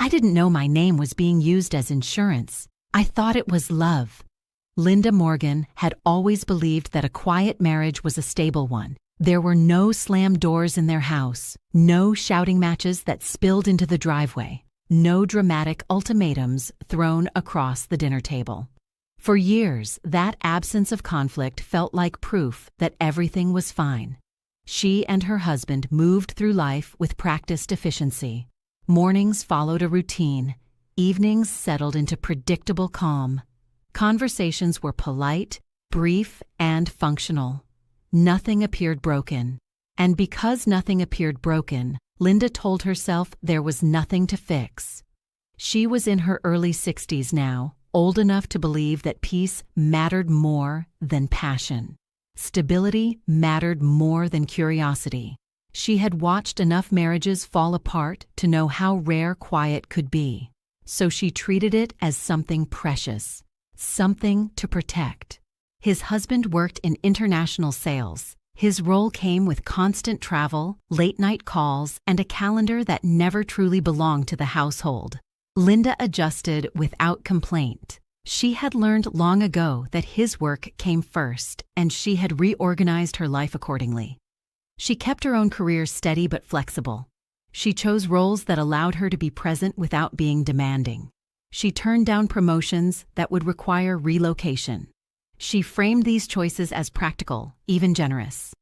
I didn't know my name was being used as insurance. I thought it was love. Linda Morgan had always believed that a quiet marriage was a stable one. There were no slammed doors in their house, no shouting matches that spilled into the driveway, no dramatic ultimatums thrown across the dinner table. For years, that absence of conflict felt like proof that everything was fine. She and her husband moved through life with practiced efficiency. Mornings followed a routine. Evenings settled into predictable calm. Conversations were polite, brief, and functional. Nothing appeared broken. And because nothing appeared broken, Linda told herself there was nothing to fix. She was in her early 60s now, old enough to believe that peace mattered more than passion. Stability mattered more than curiosity. She had watched enough marriages fall apart to know how rare quiet could be. So she treated it as something precious, something to protect. His husband worked in international sales. His role came with constant travel, late-night calls, and a calendar that never truly belonged to the household. Linda adjusted without complaint. She had learned long ago that his work came first, and she had reorganized her life accordingly. She kept her own career steady but flexible. She chose roles that allowed her to be present without being demanding. She turned down promotions that would require relocation. She framed these choices as practical, even generous.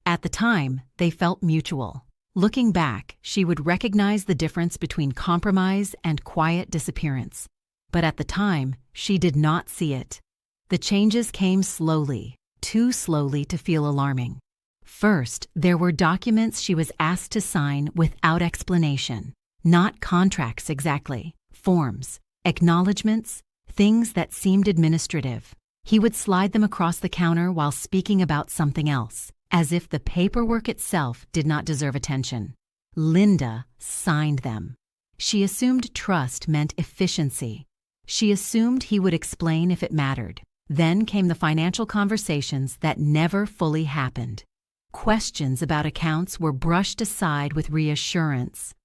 At the time, they felt mutual. Looking back, she would recognize the difference between compromise and quiet disappearance. But at the time, she did not see it. The changes came slowly, too slowly to feel alarming. First, there were documents she was asked to sign without explanation. Not contracts exactly, forms, acknowledgments, things that seemed administrative. He would slide them across the counter while speaking about something else, as if the paperwork itself did not deserve attention. Linda signed them. She assumed trust meant efficiency. She assumed he would explain if it mattered. Then came the financial conversations that never fully happened. Questions about accounts were brushed aside with reassurance.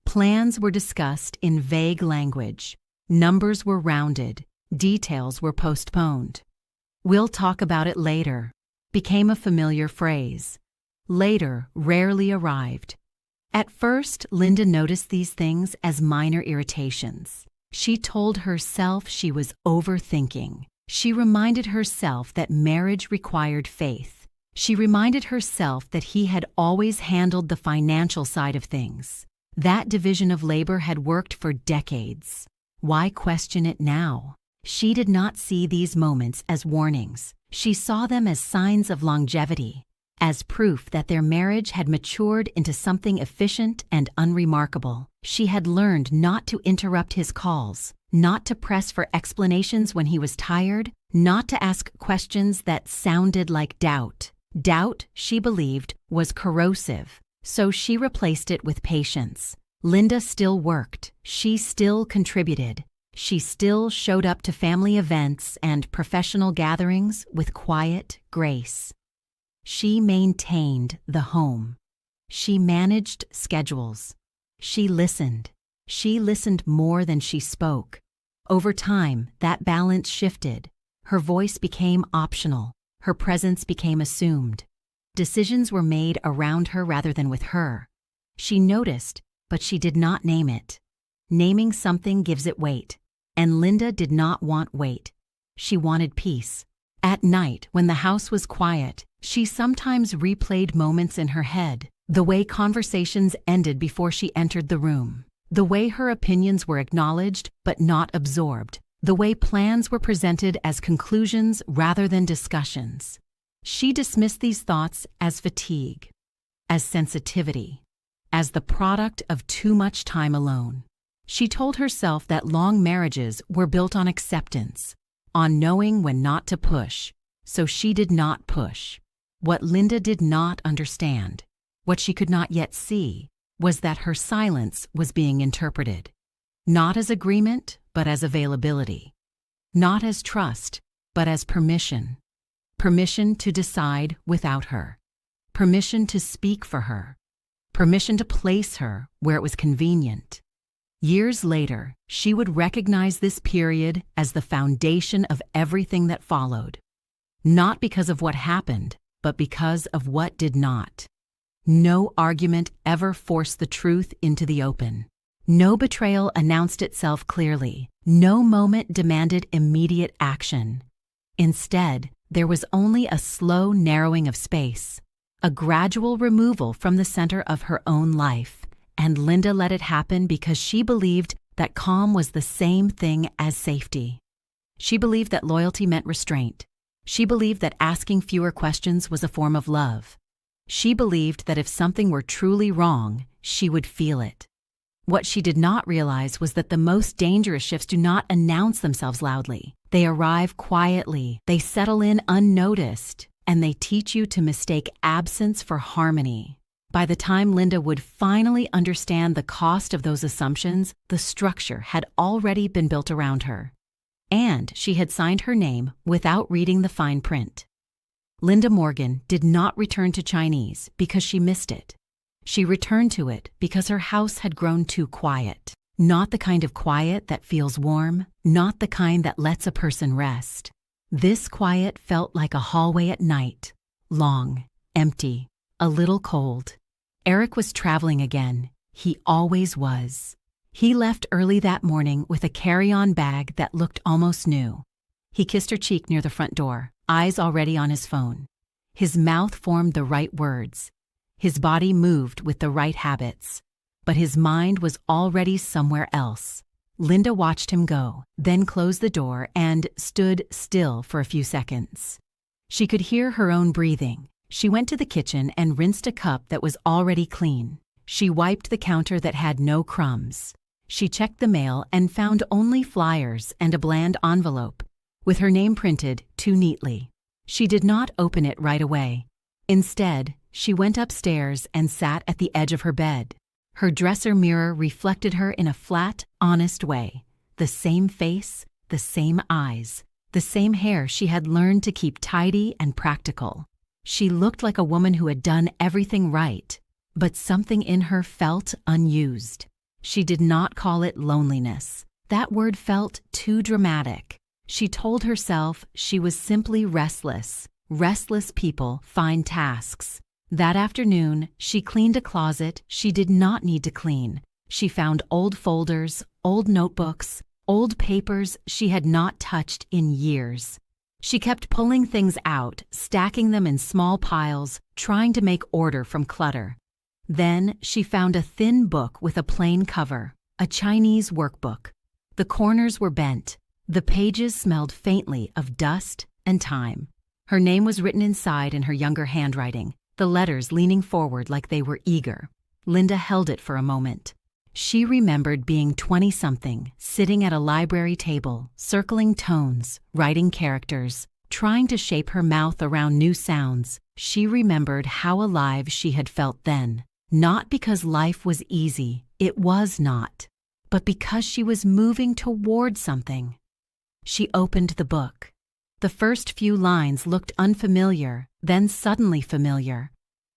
Plans were discussed in vague language. Numbers were rounded. Details were postponed. "We'll talk about it later" became a familiar phrase. Later rarely arrived. At first, Linda noticed these things as minor irritations. She told herself she was overthinking. She reminded herself that marriage required faith. She reminded herself that he had always handled the financial side of things. That division of labor had worked for decades. Why question it now? She did not see these moments as warnings. She saw them as signs of longevity, as proof that their marriage had matured into something efficient and unremarkable. She had learned not to interrupt his calls, not to press for explanations when he was tired, not to ask questions that sounded like doubt. Doubt, she believed, was corrosive, so she replaced it with patience. Linda still worked. She still contributed. She still showed up to family events and professional gatherings with quiet grace. She maintained the home. She managed schedules. She listened. She listened more than she spoke. Over time, that balance shifted. Her voice became optional. Her presence became assumed. Decisions were made around her rather than with her. She noticed, but she did not name it. Naming something gives it weight. And Linda did not want weight. She wanted peace. At night, when the house was quiet, she sometimes replayed moments in her head, the way conversations ended before she entered the room, the way her opinions were acknowledged but not absorbed, the way plans were presented as conclusions rather than discussions. She dismissed these thoughts as fatigue, as sensitivity, as the product of too much time alone. She told herself that long marriages were built on acceptance, on knowing when not to push, so she did not push. What Linda did not understand, what she could not yet see, was that her silence was being interpreted, not as agreement, but as availability, not as trust, but as permission. Permission to decide without her, permission to speak for her, permission to place her where it was convenient. Years later, she would recognize this period as the foundation of everything that followed. Not because of what happened, but because of what did not. No argument ever forced the truth into the open. No betrayal announced itself clearly. No moment demanded immediate action. Instead, there was only a slow narrowing of space, a gradual removal from the center of her own life, and Linda let it happen because she believed that calm was the same thing as safety. She believed that loyalty meant restraint. She believed that asking fewer questions was a form of love. She believed that if something were truly wrong, she would feel it. What she did not realize was that the most dangerous shifts do not announce themselves loudly. They arrive quietly, they settle in unnoticed, and they teach you to mistake absence for harmony. By the time Linda would finally understand the cost of those assumptions, the structure had already been built around her. And she had signed her name without reading the fine print. Linda Morgan did not return to Chinese because she missed it. She returned to it because her house had grown too quiet. Not the kind of quiet that feels warm, not the kind that lets a person rest. This quiet felt like a hallway at night, long, empty, a little cold. Eric was traveling again. He always was. He left early that morning with a carry-on bag that looked almost new. He kissed her cheek near the front door, eyes already on his phone. His mouth formed the right words. His body moved with the right habits. But his mind was already somewhere else. Linda watched him go, then closed the door and stood still for a few seconds. She could hear her own breathing. She went to the kitchen and rinsed a cup that was already clean. She wiped the counter that had no crumbs. She checked the mail and found only flyers and a bland envelope, with her name printed too neatly. She did not open it right away. Instead, she went upstairs and sat at the edge of her bed. Her dresser mirror reflected her in a flat, honest way. The same face, the same eyes, the same hair she had learned to keep tidy and practical. She looked like a woman who had done everything right, but something in her felt unused. She did not call it loneliness. That word felt too dramatic. She told herself she was simply restless. Restless people find tasks. That afternoon, she cleaned a closet she did not need to clean. She found old folders, old notebooks, old papers she had not touched in years. She kept pulling things out, stacking them in small piles, trying to make order from clutter. Then she found a thin book with a plain cover, a Chinese workbook. The corners were bent. The pages smelled faintly of dust and time. Her name was written inside in her younger handwriting, the letters leaning forward like they were eager. Linda held it for a moment. She remembered being 20-something, sitting at a library table, circling tones, writing characters, trying to shape her mouth around new sounds. She remembered how alive she had felt then. Not because life was easy, it was not, but because she was moving toward something. She opened the book. The first few lines looked unfamiliar, then suddenly familiar,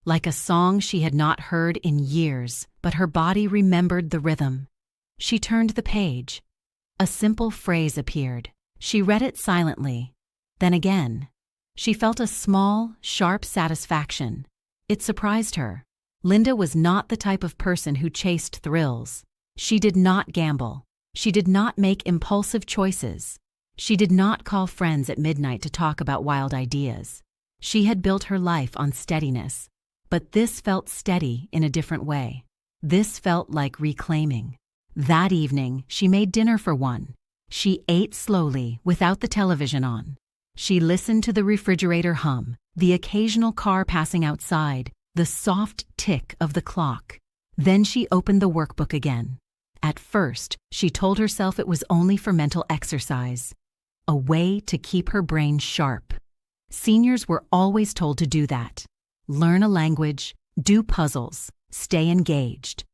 like a song she had not heard in years, but her body remembered the rhythm. She turned the page. A simple phrase appeared. She read it silently. Then again. She felt a small, sharp satisfaction. It surprised her. Linda was not the type of person who chased thrills. She did not gamble. She did not make impulsive choices. She did not call friends at midnight to talk about wild ideas. She had built her life on steadiness. But this felt steady in a different way. This felt like reclaiming. That evening, she made dinner for one. She ate slowly, without the television on. She listened to the refrigerator hum, the occasional car passing outside, the soft tick of the clock. Then she opened the workbook again. At first, she told herself it was only for mental exercise, a way to keep her brain sharp. Seniors were always told to do that. Learn a language, do puzzles, stay engaged.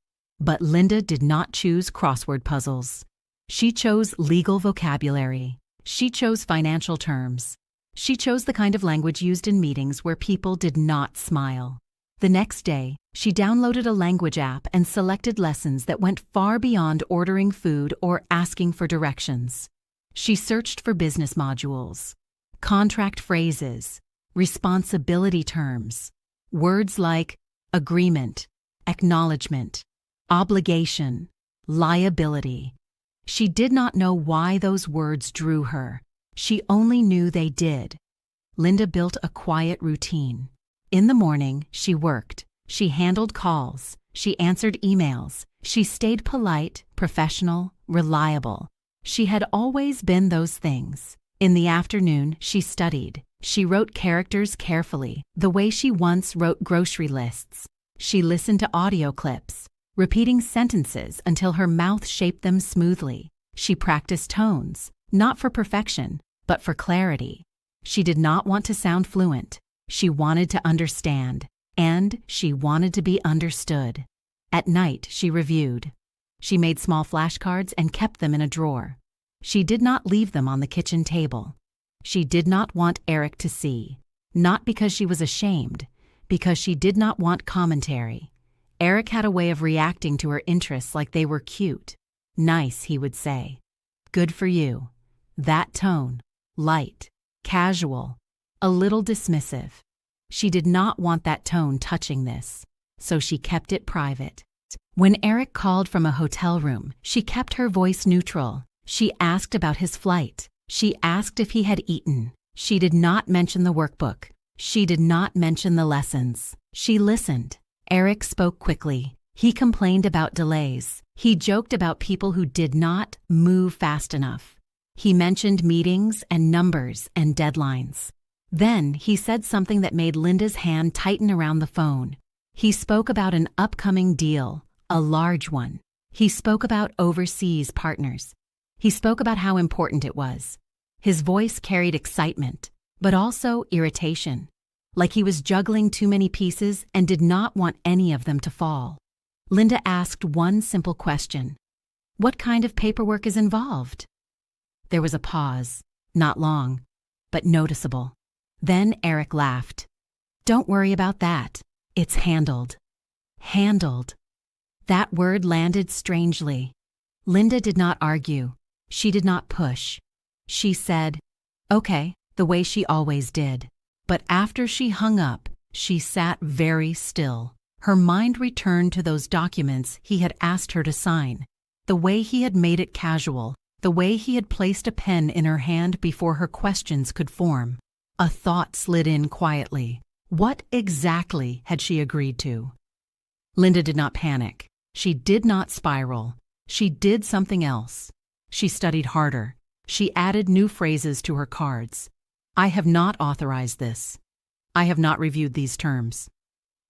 But Linda did not choose crossword puzzles. She chose legal vocabulary. She chose financial terms. She chose the kind of language used in meetings where people did not smile. The next day, she downloaded a language app and selected lessons that went far beyond ordering food or asking for directions. She searched for business modules, contract phrases, responsibility terms, words like agreement, acknowledgement, obligation, liability. She did not know why those words drew her. She only knew they did. Linda built a quiet routine. In the morning, she worked. She handled calls. She answered emails. She stayed polite, professional, reliable. She had always been those things. In the afternoon, she studied. She wrote characters carefully, the way she once wrote grocery lists. She listened to audio clips, repeating sentences until her mouth shaped them smoothly. She practiced tones, not for perfection, but for clarity. She did not want to sound fluent. She wanted to understand, and she wanted to be understood. At night, she reviewed. She made small flashcards and kept them in a drawer. She did not leave them on the kitchen table. She did not want Eric to see, not because she was ashamed, because she did not want commentary. Eric had a way of reacting to her interests like they were cute. Nice, he would say. Good for you. That tone, light, casual, a little dismissive. She did not want that tone touching this, so she kept it private. When Eric called from a hotel room, she kept her voice neutral. She asked about his flight. She asked if he had eaten. She did not mention the workbook. She did not mention the lessons. She listened. Eric spoke quickly. He complained about delays. He joked about people who did not move fast enough. He mentioned meetings and numbers and deadlines. Then he said something that made Linda's hand tighten around the phone. He spoke about an upcoming deal, a large one. He spoke about overseas partners. He spoke about how important it was. His voice carried excitement, but also irritation, like he was juggling too many pieces and did not want any of them to fall. Linda asked one simple question. What kind of paperwork is involved? There was a pause, not long, but noticeable. Then Eric laughed. Don't worry about that. It's handled. Handled. That word landed strangely. Linda did not argue. She did not push. She said, okay, the way she always did. But after she hung up, she sat very still. Her mind returned to those documents he had asked her to sign, the way he had made it casual, the way he had placed a pen in her hand before her questions could form. A thought slid in quietly. What exactly had she agreed to? Linda did not panic. She did not spiral. She did something else. She studied harder. She added new phrases to her cards. I have not authorized this. I have not reviewed these terms.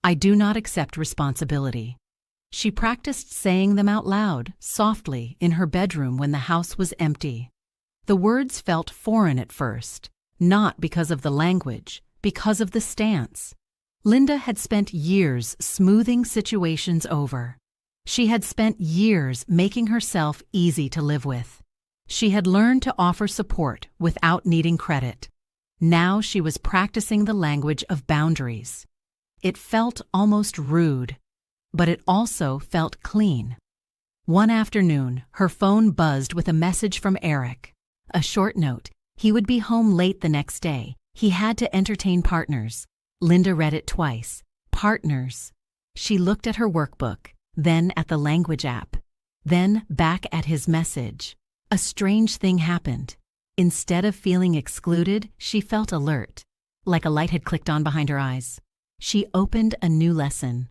I do not accept responsibility. She practiced saying them out loud, softly, in her bedroom when the house was empty. The words felt foreign at first, not because of the language, because of the stance. Linda had spent years smoothing situations over. She had spent years making herself easy to live with. She had learned to offer support without needing credit. Now she was practicing the language of boundaries. It felt almost rude, but it also felt clean. One afternoon, her phone buzzed with a message from Eric. A short note. He would be home late the next day. He had to entertain partners. Linda read it twice. Partners. She looked at her workbook, then at the language app, then back at his message. A strange thing happened. Instead of feeling excluded, she felt alert, like a light had clicked on behind her eyes. She opened a new lesson.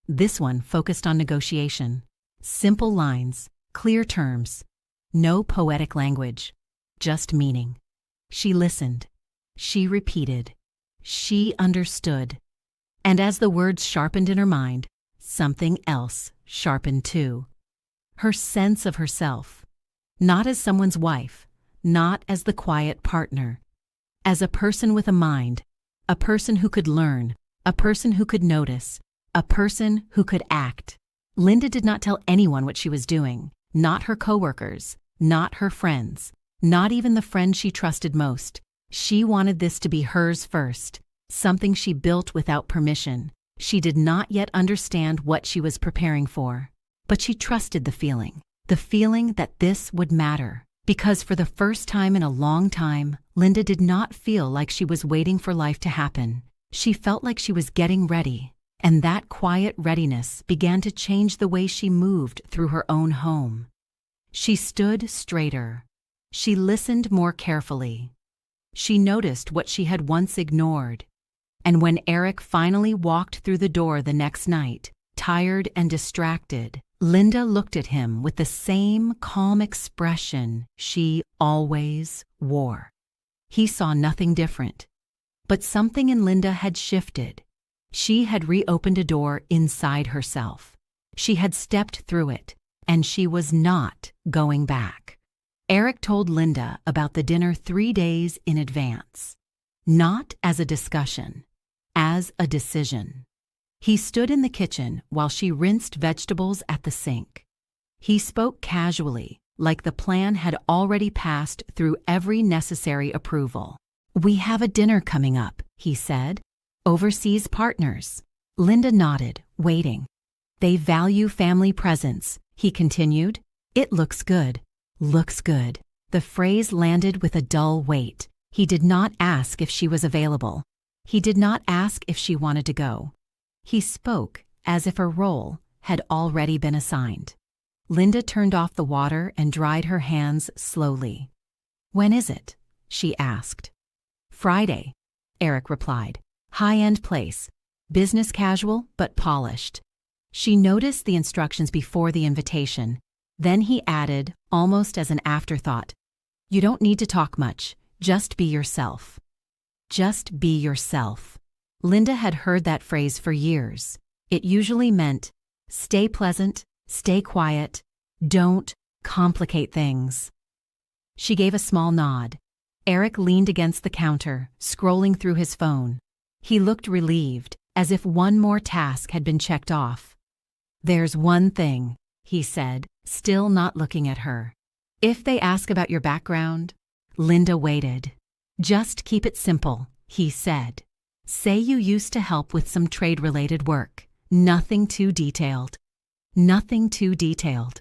This one focused on negotiation. Simple lines, clear terms, no poetic language, just meaning. She listened. She repeated. She understood. And as the words sharpened in her mind, something else sharpened too. Her sense of herself. Not as someone's wife, not as the quiet partner. As a person with a mind, a person who could learn, a person who could notice, a person who could act. Linda did not tell anyone what she was doing, not her coworkers, not her friends, not even the friend she trusted most. She wanted this to be hers first, something she built without permission. She did not yet understand what she was preparing for, but she trusted the feeling that this would matter. Because for the first time in a long time, Linda did not feel like she was waiting for life to happen. She felt like she was getting ready, and that quiet readiness began to change the way she moved through her own home. She stood straighter. She listened more carefully. She noticed what she had once ignored. And when Eric finally walked through the door the next night, tired and distracted, Linda looked at him with the same calm expression she always wore. He saw nothing different. But something in Linda had shifted. She had reopened a door inside herself. She had stepped through it, and she was not going back. Eric told Linda about the dinner 3 days in advance. Not as a discussion, as a decision. He stood in the kitchen while she rinsed vegetables at the sink. He spoke casually, like the plan had already passed through every necessary approval. "We have a dinner coming up," he said. "Overseas partners." Linda nodded, waiting. "They value family presence," he continued. "It looks good. Looks good." The phrase landed with a dull weight. He did not ask if she was available. He did not ask if she wanted to go. He spoke as if a role had already been assigned. Linda turned off the water and dried her hands slowly. "When is it?" she asked. "Friday," Eric replied. "High-end place. Business casual, but polished." She noticed the instructions before the invitation. Then he added, almost as an afterthought, "You don't need to talk much. Just be yourself." Just be yourself. Linda had heard that phrase for years. It usually meant, stay pleasant, stay quiet, don't complicate things. She gave a small nod. Eric leaned against the counter, scrolling through his phone. He looked relieved, as if one more task had been checked off. "There's one thing," he said, still not looking at her. "If they ask about your background." Linda waited. "Just keep it simple," he said. "Say you used to help with some trade-related work. Nothing too detailed." Nothing too detailed.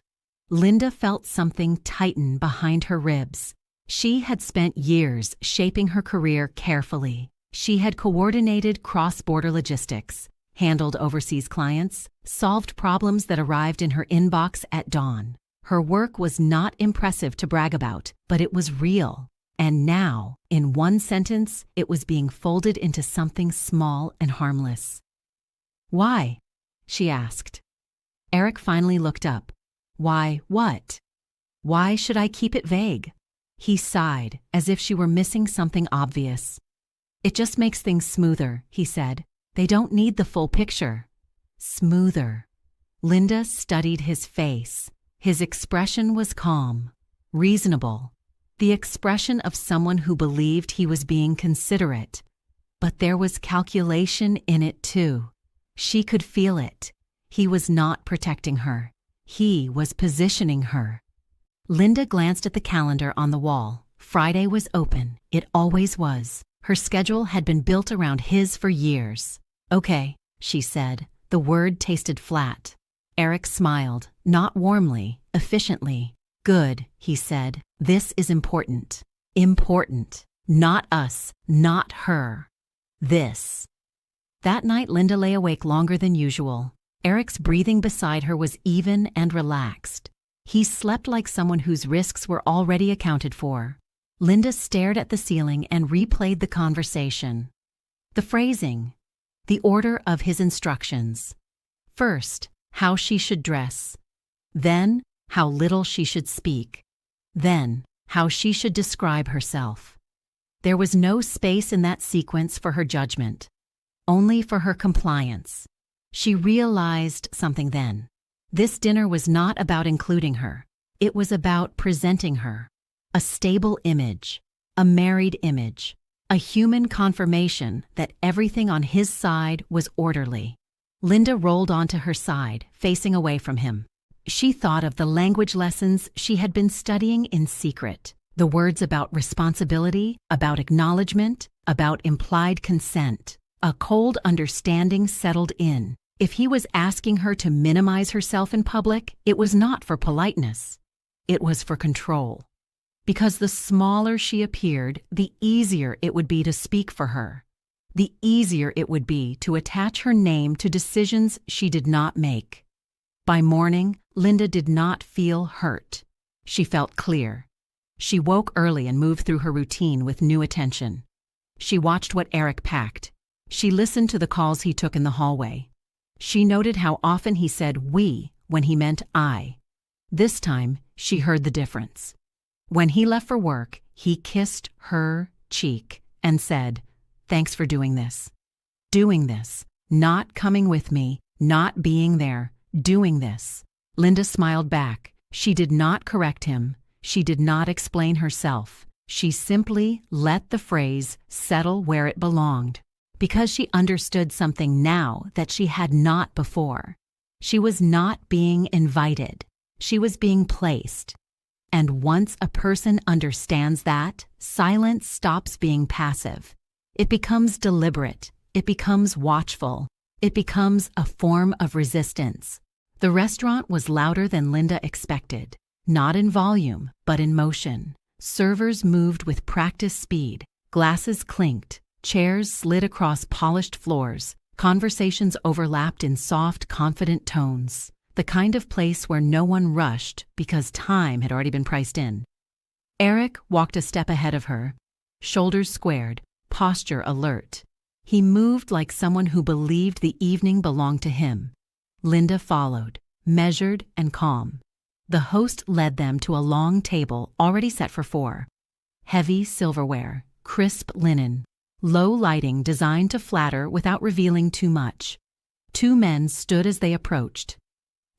Linda felt something tighten behind her ribs. She had spent years shaping her career carefully. She had coordinated cross-border logistics, handled overseas clients, solved problems that arrived in her inbox at dawn. Her work was not impressive to brag about, but it was real. And now, in one sentence, it was being folded into something small and harmless. "Why?" she asked. Eric finally looked up. "Why what? Why should I keep it vague?" He sighed, as if she were missing something obvious. "It just makes things smoother," he said. "They don't need the full picture." Smoother. Linda studied his face. His expression was calm, reasonable. The expression of someone who believed he was being considerate. But there was calculation in it too. She could feel it. He was not protecting her. He was positioning her. Linda glanced at the calendar on the wall. Friday was open. It always was. Her schedule had been built around his for years. "Okay," she said. The word tasted flat. Eric smiled, not warmly, efficiently. "Good," he said. "This is important. Important. Not us, not her. This." That night Linda lay awake longer than usual. Eric's breathing beside her was even and relaxed. He slept like someone whose risks were already accounted for. Linda stared at the ceiling and replayed the conversation. The phrasing. The order of his instructions. First, how she should dress. Then, how little she should speak. Then, how she should describe herself. There was no space in that sequence for her judgment, only for her compliance. She realized something then. This dinner was not about including her. It was about presenting her. A stable image, a married image, a human confirmation that everything on his side was orderly. Linda rolled onto her side, facing away from him. She thought of the language lessons she had been studying in secret. The words about responsibility, about acknowledgement, about implied consent. A cold understanding settled in. If he was asking her to minimize herself in public, it was not for politeness. It was for control. Because the smaller she appeared, the easier it would be to speak for her. The easier it would be to attach her name to decisions she did not make. By morning, Linda did not feel hurt. She felt clear. She woke early and moved through her routine with new attention. She watched what Eric packed. She listened to the calls he took in the hallway. She noted how often he said "we" when he meant "I." This time, she heard the difference. When he left for work, he kissed her cheek and said, "Thanks for doing this." Doing this, not coming with me, not being there, doing this. Linda smiled back. She did not correct him. She did not explain herself. She simply let the phrase settle where it belonged, because she understood something now that she had not before. She was not being invited. She was being placed. And once a person understands that, silence stops being passive. It becomes deliberate. It becomes watchful. It becomes a form of resistance. The restaurant was louder than Linda expected, not in volume, but in motion. Servers moved with practiced speed. Glasses clinked. Chairs slid across polished floors. Conversations overlapped in soft, confident tones. The kind of place where no one rushed because time had already been priced in. Eric walked a step ahead of her, shoulders squared, posture alert. He moved like someone who believed the evening belonged to him. Linda followed, measured and calm. The host led them to a long table already set for 4. Heavy silverware, crisp linen, low lighting designed to flatter without revealing too much. 2 men stood as they approached.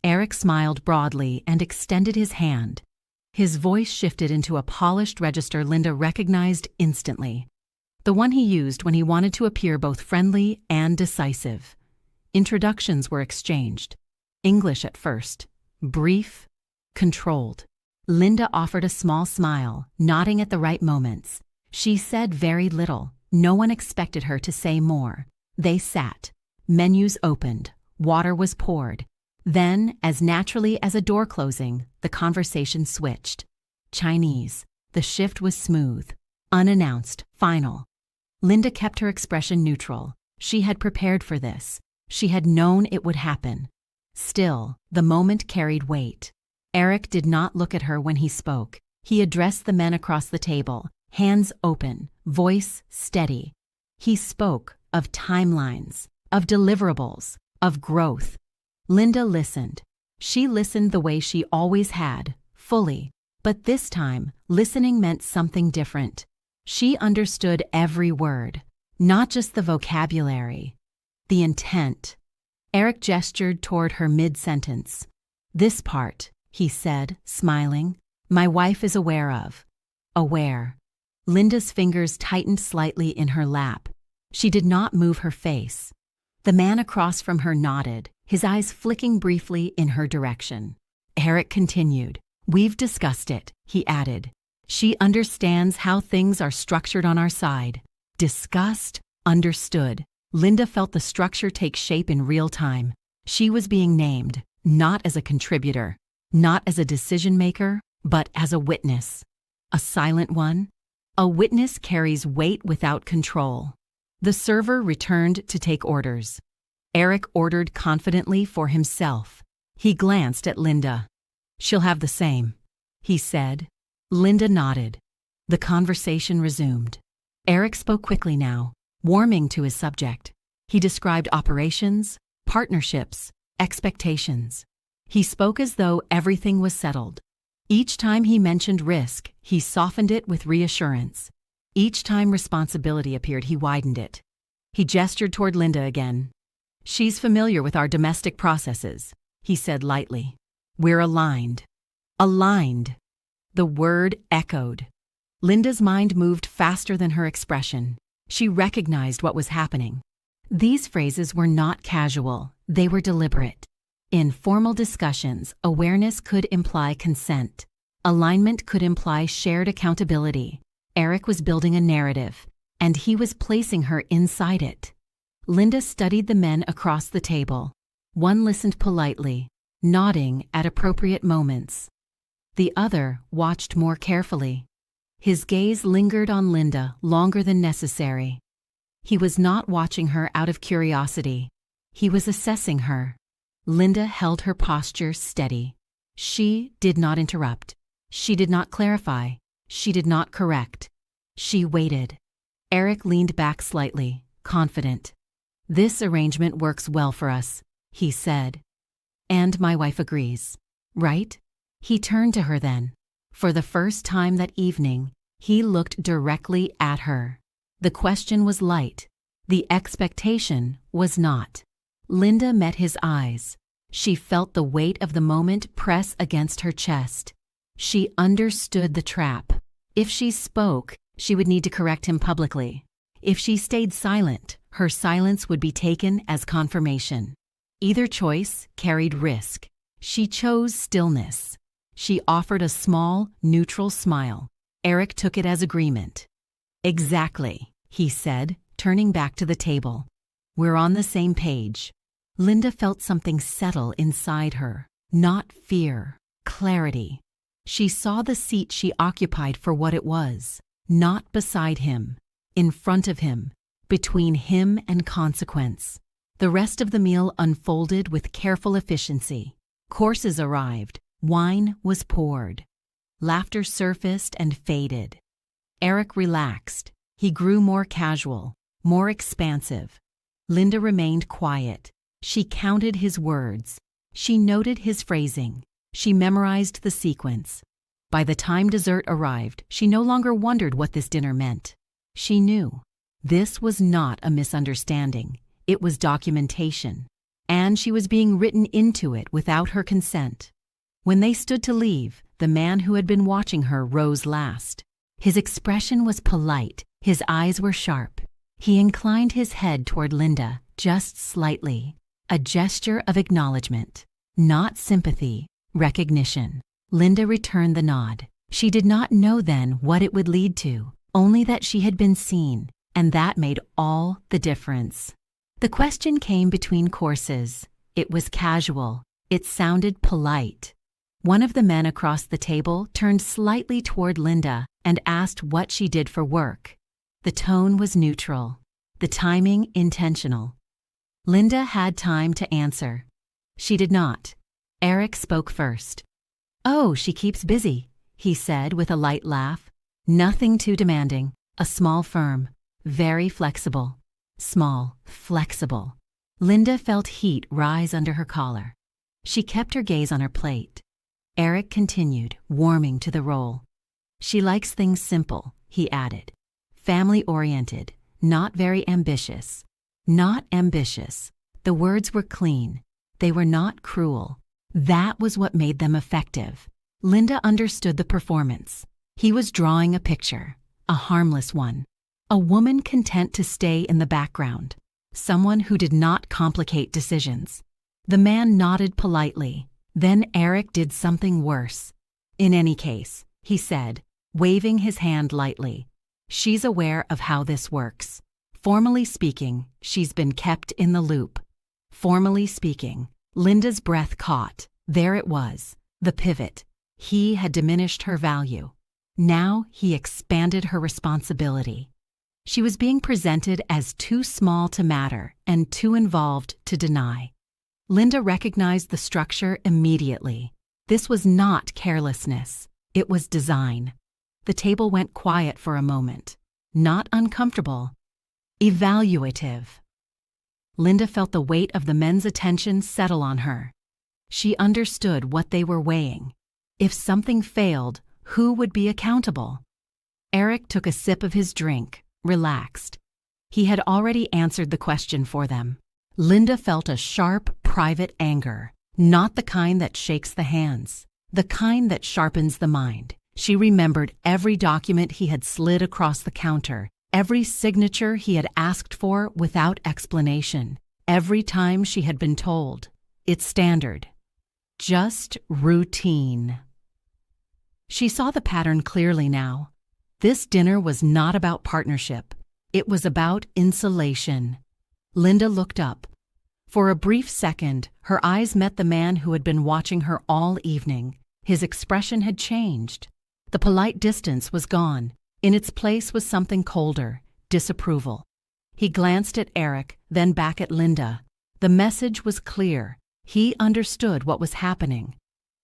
Eric smiled broadly and extended his hand. His voice shifted into a polished register Linda recognized instantly. The one he used when he wanted to appear both friendly and decisive. Introductions were exchanged. English at first. Brief, controlled. Linda offered a small smile, nodding at the right moments. She said very little. No one expected her to say more. They sat. Menus opened. Water was poured. Then, as naturally as a door closing, the conversation switched. Chinese. The shift was smooth, unannounced, final. Linda kept her expression neutral. She had prepared for this. She had known it would happen. Still, the moment carried weight. Eric did not look at her when he spoke. He addressed the men across the table, hands open, voice steady. He spoke of timelines, of deliverables, of growth. Linda listened. She listened the way she always had, fully. But this time, listening meant something different. She understood every word, not just the vocabulary, the intent. Eric gestured toward her mid-sentence. "This part," he said, smiling, "my wife is aware of." Aware. Linda's fingers tightened slightly in her lap. She did not move her face. The man across from her nodded, his eyes flicking briefly in her direction. Eric continued. "We've discussed it," he added. "She understands how things are structured on our side." Discussed, understood. Linda felt the structure take shape in real time. She was being named, not as a contributor, not as a decision maker, but as a witness. A silent one. A witness carries weight without control. The server returned to take orders. Eric ordered confidently for himself. He glanced at Linda. "She'll have the same," he said. Linda nodded. The conversation resumed. Eric spoke quickly now, warming to his subject. He described operations, partnerships, expectations. He spoke as though everything was settled. Each time he mentioned risk, he softened it with reassurance. Each time responsibility appeared, he widened it. He gestured toward Linda again. "She's familiar with our domestic processes," he said lightly. "We're aligned." Aligned. The word echoed. Linda's mind moved faster than her expression. She recognized what was happening. These phrases were not casual. They were deliberate. In formal discussions, awareness could imply consent. Alignment could imply shared accountability. Eric was building a narrative, and he was placing her inside it. Linda studied the men across the table. One listened politely, nodding at appropriate moments. The other watched more carefully. His gaze lingered on Linda longer than necessary. He was not watching her out of curiosity. He was assessing her. Linda held her posture steady. She did not interrupt. She did not clarify. She did not correct. She waited. Eric leaned back slightly, confident. "This arrangement works well for us," he said. "And my wife agrees, right?" He turned to her then. For the first time that evening, he looked directly at her. The question was light. The expectation was not. Linda met his eyes. She felt the weight of the moment press against her chest. She understood the trap. If she spoke, she would need to correct him publicly. If she stayed silent, her silence would be taken as confirmation. Either choice carried risk. She chose stillness. She offered a small, neutral smile. Eric took it as agreement. "Exactly," he said, turning back to the table. "We're on the same page." Linda felt something settle inside her. Not fear, clarity. She saw the seat she occupied for what it was. Not beside him, in front of him, between him and consequence. The rest of the meal unfolded with careful efficiency. Courses arrived. Wine was poured. Laughter surfaced and faded. Eric relaxed. He grew more casual, more expansive. Linda remained quiet. She counted his words. She noted his phrasing. She memorized the sequence. By the time dessert arrived, she no longer wondered what this dinner meant. She knew. This was not a misunderstanding. It was documentation. And she was being written into it without her consent. When they stood to leave, the man who had been watching her rose last. His expression was polite. His eyes were sharp. He inclined his head toward Linda, just slightly. A gesture of acknowledgement. Not sympathy, recognition. Linda returned the nod. She did not know then what it would lead to, only that she had been seen, and that made all the difference. The question came between courses. It was casual. It sounded polite. One of the men across the table turned slightly toward Linda and asked what she did for work. The tone was neutral. The timing intentional. Linda had time to answer. She did not. Eric spoke first. "Oh, she keeps busy," he said with a light laugh. "Nothing too demanding. A small firm. Very flexible." Small, flexible. Linda felt heat rise under her collar. She kept her gaze on her plate. Eric continued, warming to the role. "She likes things simple," he added. "Family-oriented, not very ambitious." Not ambitious. The words were clean. They were not cruel. That was what made them effective. Linda understood the performance. He was drawing a picture, a harmless one. A woman content to stay in the background. Someone who did not complicate decisions. The man nodded politely. Then Eric did something worse. "In any case," he said, waving his hand lightly, "she's aware of how this works. Formally speaking, she's been kept in the loop." Formally speaking, Linda's breath caught. There it was, the pivot. He had diminished her value. Now he expanded her responsibility. She was being presented as too small to matter and too involved to deny. Linda recognized the structure immediately. This was not carelessness. It was design. The table went quiet for a moment. Not uncomfortable. Evaluative. Linda felt the weight of the men's attention settle on her. She understood what they were weighing. If something failed, who would be accountable? Eric took a sip of his drink, relaxed. He had already answered the question for them. Linda felt a sharp, private anger, not the kind that shakes the hands, the kind that sharpens the mind. She remembered every document he had slid across the counter, every signature he had asked for without explanation, every time she had been told. It's standard. Just routine. She saw the pattern clearly now. This dinner was not about partnership. It was about insulation. Linda looked up. For a brief second, her eyes met the man who had been watching her all evening. His expression had changed. The polite distance was gone. In its place was something colder, disapproval. He glanced at Eric, then back at Linda. The message was clear. He understood what was happening.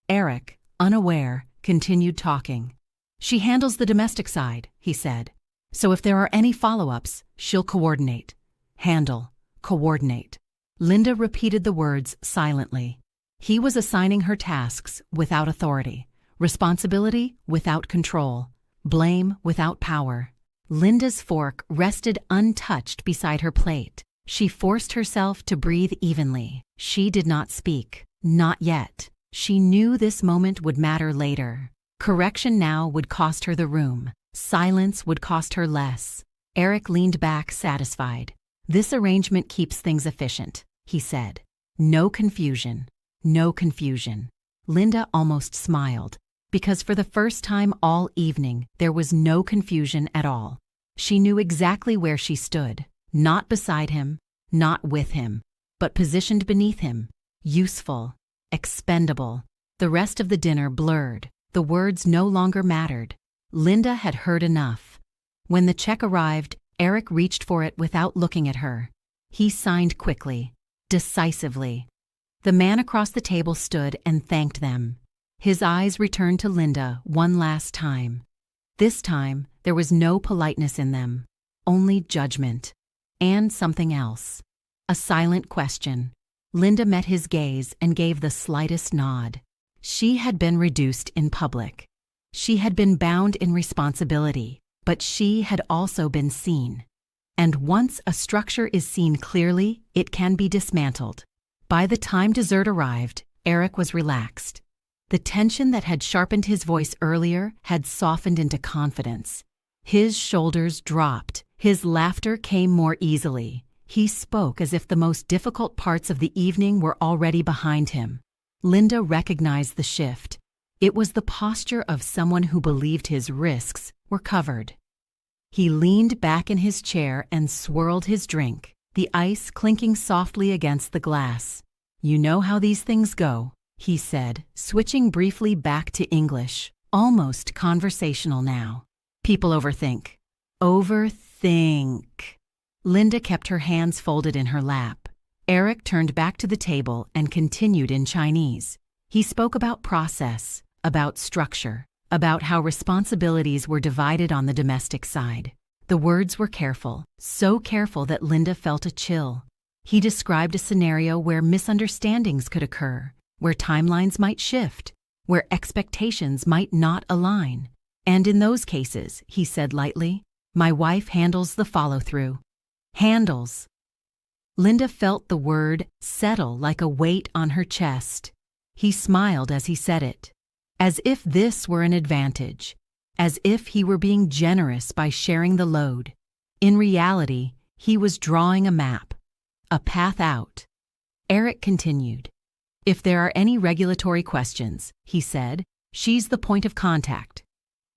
Eric, unaware, continued talking. "She handles the domestic side," he said. "So if there are any follow-ups, she'll coordinate." Handle, coordinate. Linda repeated the words silently. He was assigning her tasks without authority, responsibility without control, blame without power. Linda's fork rested untouched beside her plate. She forced herself to breathe evenly. She did not speak. Not yet. She knew this moment would matter later. Correction now would cost her the room. Silence would cost her less. Eric leaned back, satisfied. "This arrangement keeps things efficient," he said. "No confusion. No confusion." Linda almost smiled, because for the first time all evening there was no confusion at all. She knew exactly where she stood, not beside him, not with him, but positioned beneath him, useful, expendable. The rest of the dinner blurred. The words no longer mattered. Linda had heard enough. When the check arrived, Eric reached for it without looking at her. He signed quickly, decisively. The man across the table stood and thanked them. His eyes returned to Linda one last time. This time, there was no politeness in them, only judgment. And something else. A silent question. Linda met his gaze and gave the slightest nod. She had been reduced in public. She had been bound in responsibility, but she had also been seen. And once a structure is seen clearly, it can be dismantled. By the time dessert arrived, Eric was relaxed. The tension that had sharpened his voice earlier had softened into confidence. His shoulders dropped. His laughter came more easily. He spoke as if the most difficult parts of the evening were already behind him. Linda recognized the shift. It was the posture of someone who believed his risks were covered. He leaned back in his chair and swirled his drink, the ice clinking softly against the glass. "You know how these things go," he said, switching briefly back to English, almost conversational now. "People overthink." Overthink. Linda kept her hands folded in her lap. Eric turned back to the table and continued in Chinese. He spoke about process, about structure, about how responsibilities were divided on the domestic side. The words were careful, so careful that Linda felt a chill. He described a scenario where misunderstandings could occur, where timelines might shift, where expectations might not align. "And in those cases," he said lightly, "my wife handles the follow-through." Handles. Linda felt the word settle like a weight on her chest. He smiled as he said it, as if this were an advantage, as if he were being generous by sharing the load. In reality, he was drawing a map, a path out. Eric continued. "If there are any regulatory questions," he said, "she's the point of contact."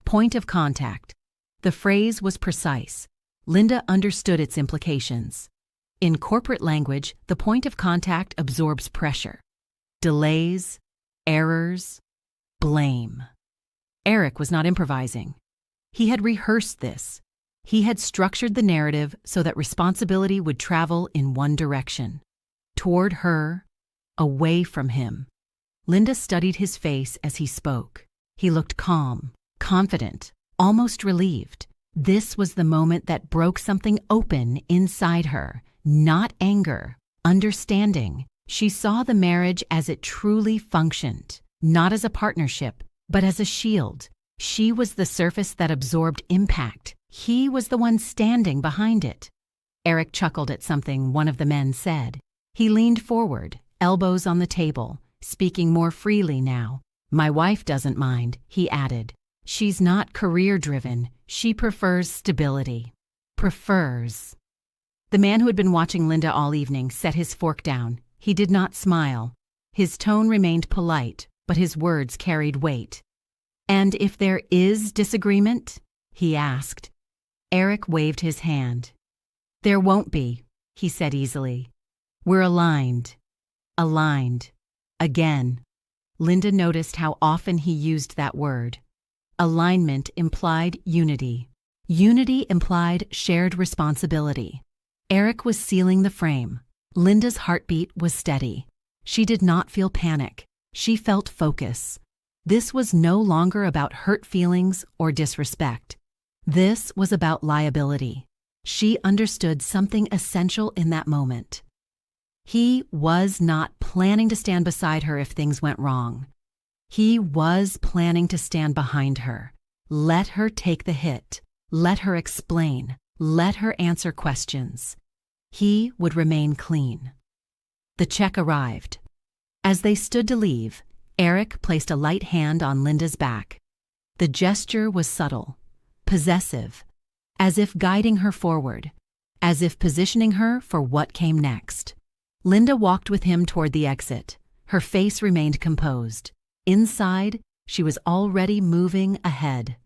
Point of contact. The phrase was precise. Linda understood its implications. In corporate language, the point of contact absorbs pressure, delays, errors, blame. Eric was not improvising. He had rehearsed this. He had structured the narrative so that responsibility would travel in one direction, toward her, away from him. Linda studied his face as he spoke. He looked calm, confident, almost relieved. This was the moment that broke something open inside her. Not anger, understanding. She saw the marriage as it truly functioned, not as a partnership, but as a shield. She was the surface that absorbed impact. He was the one standing behind it. Eric chuckled at something one of the men said. He leaned forward, elbows on the table, speaking more freely now. "My wife doesn't mind," he added. "She's not career-driven. She prefers stability." Prefers. The man who had been watching Linda all evening set his fork down. He did not smile. His tone remained polite, but his words carried weight. "And if there is disagreement?" he asked. Eric waved his hand. "There won't be. he said easily. We're aligned. Aligned. Again. Linda noticed how often he used that word. Alignment implied unity. Unity implied shared responsibility. Eric was sealing the frame. Linda's heartbeat was steady. She did not feel panic. She felt focus. This was no longer about hurt feelings or disrespect. This was about liability. She understood something essential in that moment. He was not planning to stand beside her if things went wrong. He was planning to stand behind her. Let her take the hit. Let her explain. Let her answer questions. He would remain clean. The check arrived. As they stood to leave, Eric placed a light hand on Linda's back. The gesture was subtle, possessive, as if guiding her forward, as if positioning her for what came next. Linda walked with him toward the exit. Her face remained composed. Inside, she was already moving ahead,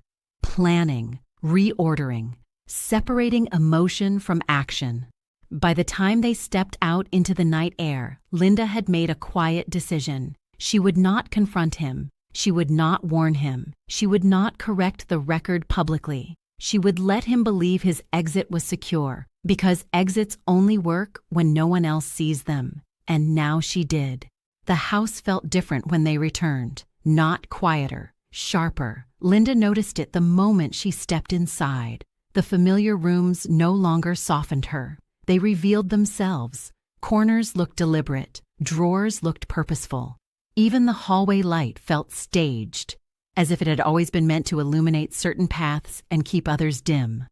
planning, reordering, separating emotion from action. By the time they stepped out into the night air, Linda had made a quiet decision. She would not confront him. She would not warn him. She would not correct the record publicly. She would let him believe his exit was secure, because exits only work when no one else sees them. And now she did. The house felt different when they returned, not quieter, sharper. Linda noticed it the moment she stepped inside. The familiar rooms no longer softened her. They revealed themselves. Corners looked deliberate. Drawers looked purposeful. Even the hallway light felt staged, as if it had always been meant to illuminate certain paths and keep others dim.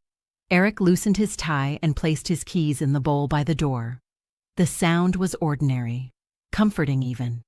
Eric loosened his tie and placed his keys in the bowl by the door. The sound was ordinary, comforting even.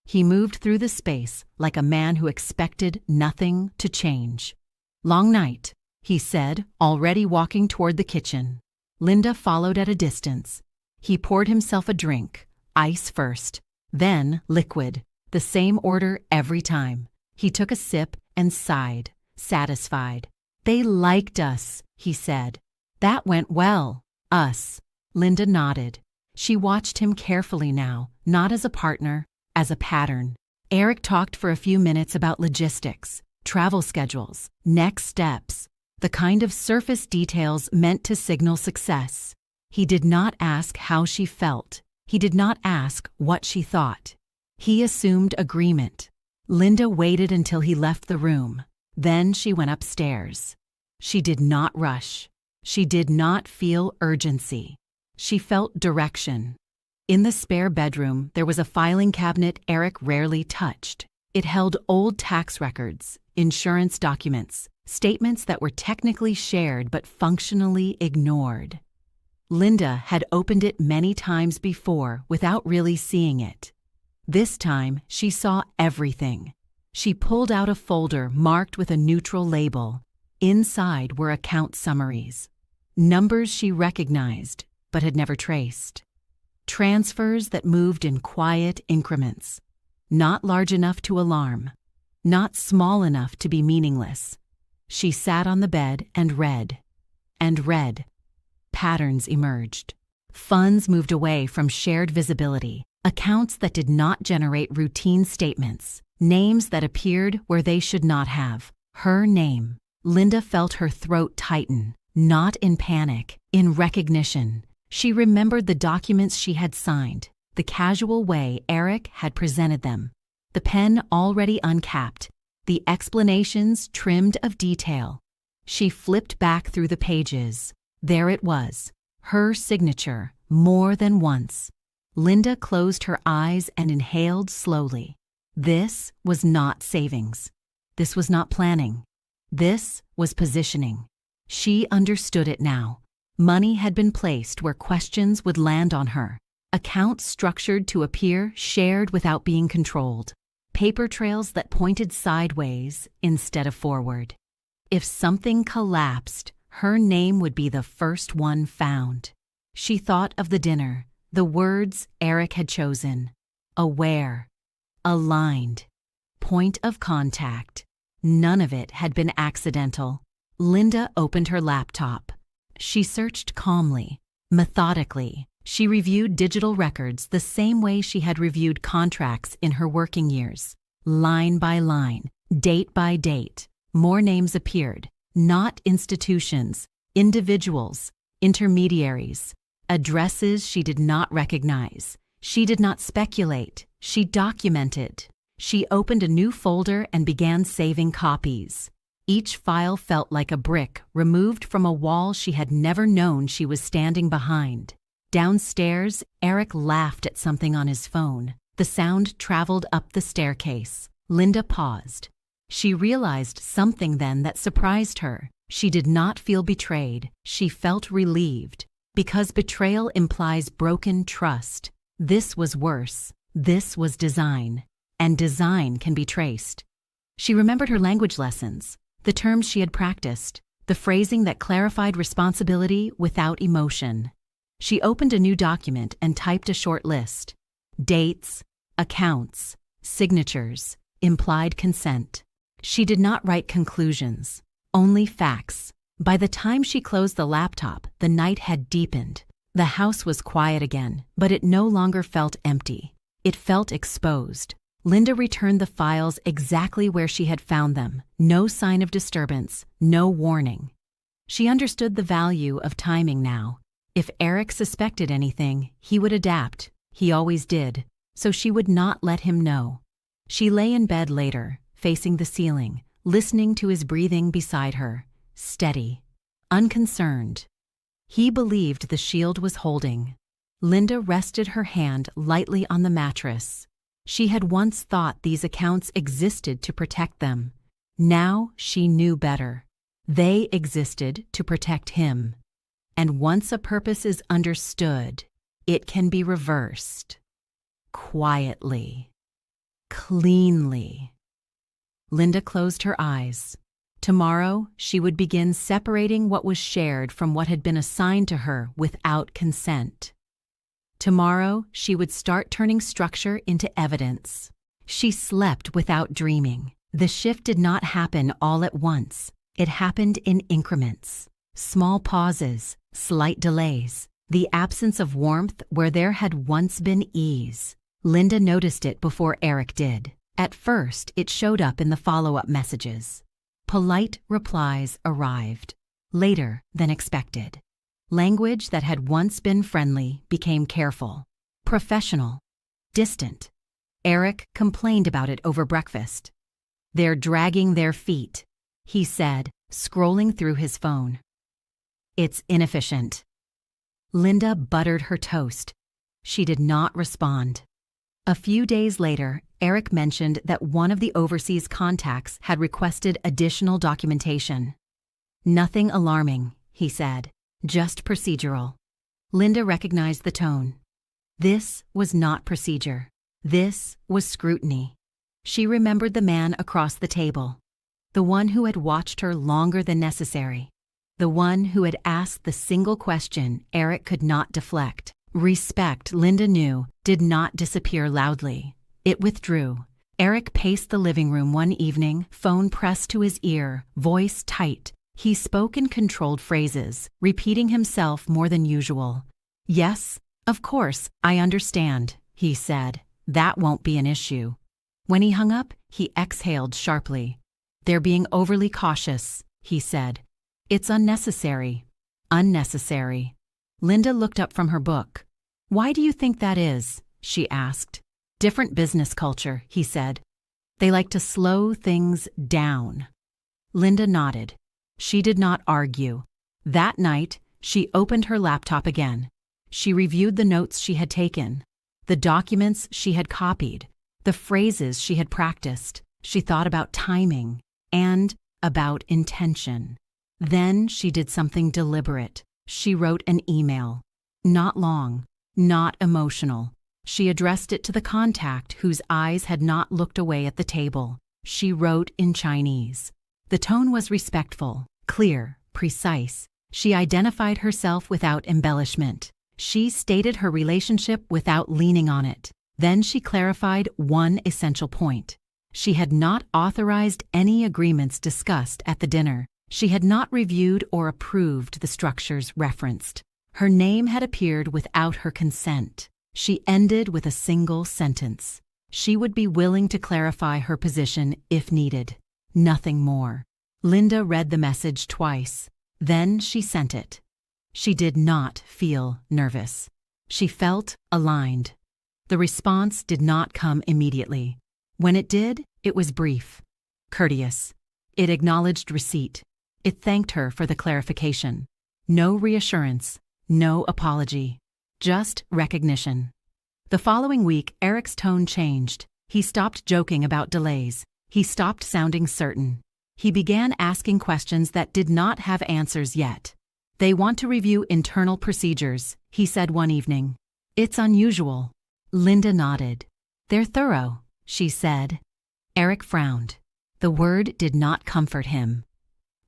He moved through the space like a man who expected nothing to change. "Long night," he said, already walking toward the kitchen. Linda followed at a distance. He poured himself a drink, ice first, then liquid, the same order every time. He took a sip and sighed, satisfied. "They liked us," he said. "That went well. Us." Linda nodded. She watched him carefully now, not as a partner, as a pattern. Eric talked for a few minutes about logistics, travel schedules, next steps, the kind of surface details meant to signal success. He did not ask how she felt. He did not ask what she thought. He assumed agreement. Linda waited until he left the room. Then she went upstairs. She did not rush. She did not feel urgency. She felt direction. In the spare bedroom, there was a filing cabinet Eric rarely touched. It held old tax records, insurance documents, statements that were technically shared but functionally ignored. Linda had opened it many times before without really seeing it. This time, she saw everything. She pulled out a folder marked with a neutral label. Inside were account summaries. Numbers she recognized, but had never traced. Transfers that moved in quiet increments. Not large enough to alarm. Not small enough to be meaningless. She sat on the bed and read. And read. Patterns emerged. Funds moved away from shared visibility. Accounts that did not generate routine statements. Names that appeared where they should not have. Her name. Linda felt her throat tighten, not in panic, in recognition. She remembered the documents she had signed, the casual way Eric had presented them, the pen already uncapped, the explanations trimmed of detail. She flipped back through the pages. There it was, her signature, more than once. Linda closed her eyes and inhaled slowly. This was not savings. This was not planning. This was positioning. She understood it now. Money had been placed where questions would land on her. Accounts structured to appear shared without being controlled. Paper trails that pointed sideways instead of forward. If something collapsed, her name would be the first one found. She thought of the dinner, the words Eric had chosen. Aware. Aligned. Point of contact. None of it had been accidental. Linda opened her laptop. She searched calmly. Methodically, she reviewed digital records the same way she had reviewed contracts in her working years. Line by line, date by date, more names appeared. Not institutions, individuals, intermediaries, addresses she did not recognize. She did not speculate, she documented. She opened a new folder and began saving copies. Each file felt like a brick removed from a wall she had never known she was standing behind. Downstairs, Eric laughed at something on his phone. The sound traveled up the staircase. Linda paused. She realized something then that surprised her. She did not feel betrayed. She felt relieved. Because betrayal implies broken trust. This was worse. This was design. And design can be traced. She remembered her language lessons, the terms she had practiced, the phrasing that clarified responsibility without emotion. She opened a new document and typed a short list. Dates, accounts, signatures, implied consent. She did not write conclusions, only facts. By the time she closed the laptop, the night had deepened. The house was quiet again, but it no longer felt empty. It felt exposed. Linda returned the files exactly where she had found them. No sign of disturbance, no warning. She understood the value of timing now. If Eric suspected anything, he would adapt. He always did. So she would not let him know. She lay in bed later, facing the ceiling, listening to his breathing beside her. Steady, unconcerned. He believed the shield was holding. Linda rested her hand lightly on the mattress. She had once thought these accounts existed to protect them. Now she knew better. They existed to protect him. And once a purpose is understood, it can be reversed. Quietly. Cleanly. Linda closed her eyes. Tomorrow, she would begin separating what was shared from what had been assigned to her without consent. Tomorrow, she would start turning structure into evidence. She slept without dreaming. The shift did not happen all at once. It happened in increments. Small pauses, slight delays, the absence of warmth where there had once been ease. Linda noticed it before Eric did. At first, it showed up in the follow-up messages. Polite replies arrived, later than expected. Language that had once been friendly became careful, professional, distant. Eric complained about it over breakfast. "They're dragging their feet," he said, scrolling through his phone. "It's inefficient." Linda buttered her toast. She did not respond. A few days later, Eric mentioned that one of the overseas contacts had requested additional documentation. "Nothing alarming," he said, "just procedural." Linda recognized the tone. This was not procedure. This was scrutiny. She remembered the man across the table, the one who had watched her longer than necessary. The one who had asked the single question Eric could not deflect. Respect, Linda knew, did not disappear loudly. It withdrew. Eric paced the living room one evening, phone pressed to his ear, voice tight. He spoke in controlled phrases, repeating himself more than usual. "Yes, of course, I understand," he said. "That won't be an issue." When he hung up, he exhaled sharply. "They're being overly cautious," he said. "It's unnecessary." Unnecessary. Linda looked up from her book. "Why do you think that is?" she asked. "Different business culture," he said. "They like to slow things down." Linda nodded. She did not argue. That night, she opened her laptop again. She reviewed the notes she had taken, the documents she had copied, the phrases she had practiced. She thought about timing and about intention. Then she did something deliberate. She wrote an email. Not long, not emotional. She addressed it to the contact whose eyes had not looked away at the table. She wrote in Chinese. The tone was respectful, clear, precise. She identified herself without embellishment. She stated her relationship without leaning on it. Then she clarified one essential point. She had not authorized any agreements discussed at the dinner. She had not reviewed or approved the structures referenced. Her name had appeared without her consent. She ended with a single sentence. She would be willing to clarify her position if needed. Nothing more. Linda read the message twice. Then she sent it. She did not feel nervous. She felt aligned. The response did not come immediately. When it did, it was brief, courteous. It acknowledged receipt. It thanked her for the clarification. No reassurance, no apology, just recognition. The following week, Eric's tone changed. He stopped joking about delays. He stopped sounding certain. He began asking questions that did not have answers yet. "They want to review internal procedures," he said one evening. "It's unusual." Linda nodded. "They're thorough," she said. Eric frowned. The word did not comfort him.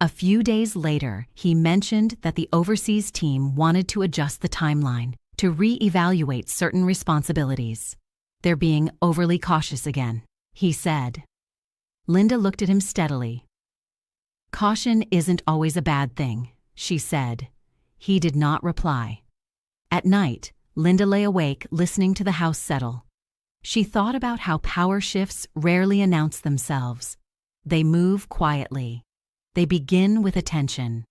A few days later, he mentioned that the overseas team wanted to adjust the timeline, to re-evaluate certain responsibilities. "They're being overly cautious again," he said. Linda looked at him steadily. "Caution isn't always a bad thing," she said. He did not reply. At night, Linda lay awake listening to the house settle. She thought about how power shifts rarely announce themselves. They move quietly. They begin with attention,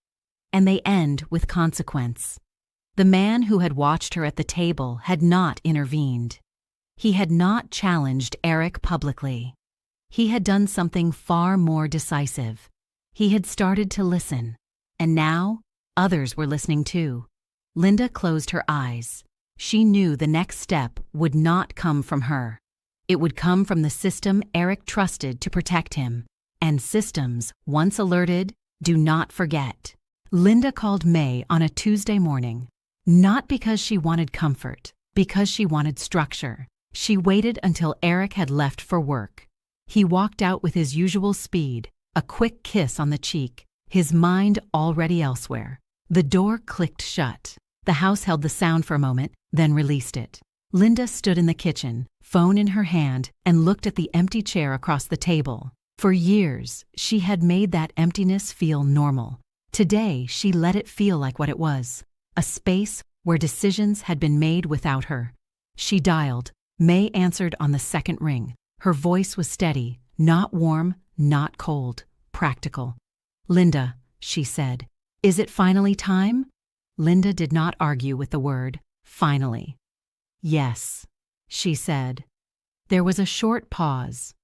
and they end with consequence. The man who had watched her at the table had not intervened. He had not challenged Eric publicly. He had done something far more decisive. He had started to listen, and now others were listening too. Linda closed her eyes. She knew the next step would not come from her. It would come from the system Eric trusted to protect him. And systems, once alerted, do not forget. Linda called May on a Tuesday morning. Not because she wanted comfort, because she wanted structure. She waited until Eric had left for work. He walked out with his usual speed, a quick kiss on the cheek, his mind already elsewhere. The door clicked shut. The house held the sound for a moment, then released it. Linda stood in the kitchen, phone in her hand, and looked at the empty chair across the table. For years, she had made that emptiness feel normal. Today, she let it feel like what it was, a space where decisions had been made without her. She dialed. May answered on the second ring. Her voice was steady, not warm, not cold, practical. "Linda," she said, "is it finally time?" Linda did not argue with the word, finally. "Yes," she said. There was a short pause.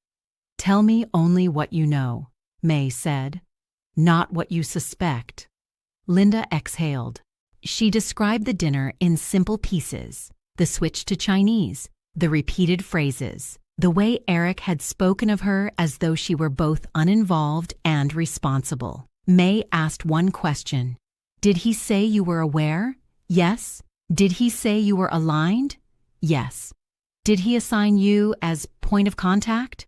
"Tell me only what you know," May said, "not what you suspect." Linda exhaled. She described the dinner in simple pieces, the switch to Chinese, the repeated phrases, the way Eric had spoken of her as though she were both uninvolved and responsible. May asked one question. "Did he say you were aware?" "Yes." "Did he say you were aligned?" "Yes." "Did he assign you as point of contact?"